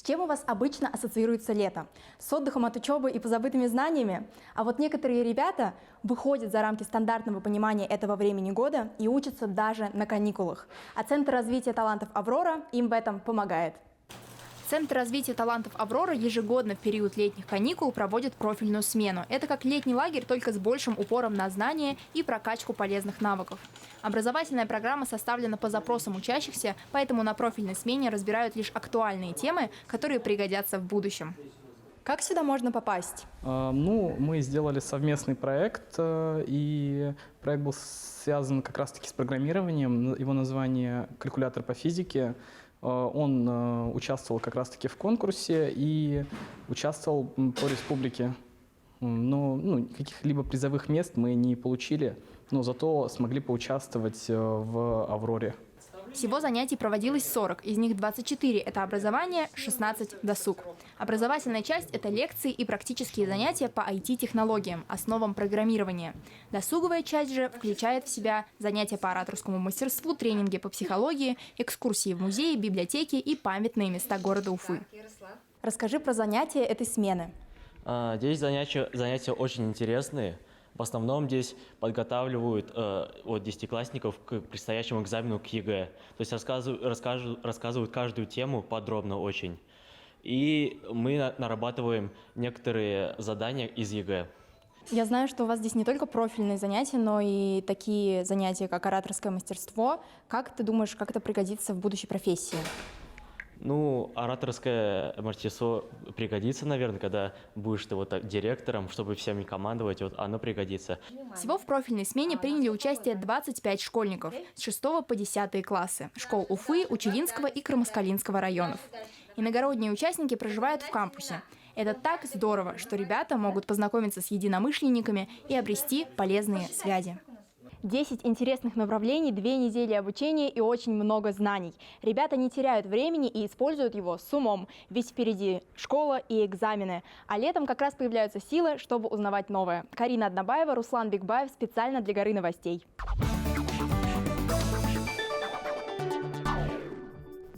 С чем у вас обычно ассоциируется лето? С отдыхом от учебы и позабытыми знаниями? А вот некоторые ребята выходят за рамки стандартного понимания этого времени года и учатся даже на каникулах. А Центр развития талантов «Аврора» им в этом помогает. Центр развития талантов «Аврора» ежегодно в период летних каникул проводит профильную смену. Это как летний лагерь, только с большим упором на знания и прокачку полезных навыков. Образовательная программа составлена по запросам учащихся, поэтому на профильной смене разбирают лишь актуальные темы, которые пригодятся в будущем. Как сюда можно попасть? Мы сделали совместный проект, и проект был связан как раз-таки с программированием. Его название «Калькулятор по физике». Он участвовал как раз-таки в конкурсе и участвовал по республике. Но каких-либо призовых мест мы не получили, но зато смогли поучаствовать в «Авроре». Всего занятий проводилось 40, из них 24 – это образование, 16 – досуг. Образовательная часть – это лекции и практические занятия по IT-технологиям, основам программирования. Досуговая часть же включает в себя занятия по ораторскому мастерству, тренинги по психологии, экскурсии в музеи, библиотеки и памятные места города Уфы. Расскажи про занятия этой смены. Здесь занятия очень интересные. В основном здесь подготавливают десятиклассников к предстоящему экзамену к ЕГЭ. То есть рассказывают каждую тему подробно очень. И мы нарабатываем некоторые задания из ЕГЭ. Я знаю, что у вас здесь не только профильные занятия, но и такие занятия, как ораторское мастерство. Как ты думаешь, как это пригодится в будущей профессии? Ораторское мастерство пригодится, наверное, когда будешь ты директором, чтобы всеми командовать, оно пригодится. Всего в профильной смене приняли участие 25 школьников с 6 по 10 классы школ Уфы, Учелинского и Кармаскалинского районов. Иногородние участники проживают в кампусе. Это так здорово, что ребята могут познакомиться с единомышленниками и обрести полезные связи. 10 интересных направлений, 2 недели обучения и очень много знаний. Ребята не теряют времени и используют его с умом, ведь впереди школа и экзамены. А летом как раз появляются силы, чтобы узнавать новое. Карина Однобаева, Руслан Бекбаев специально для «Горы новостей».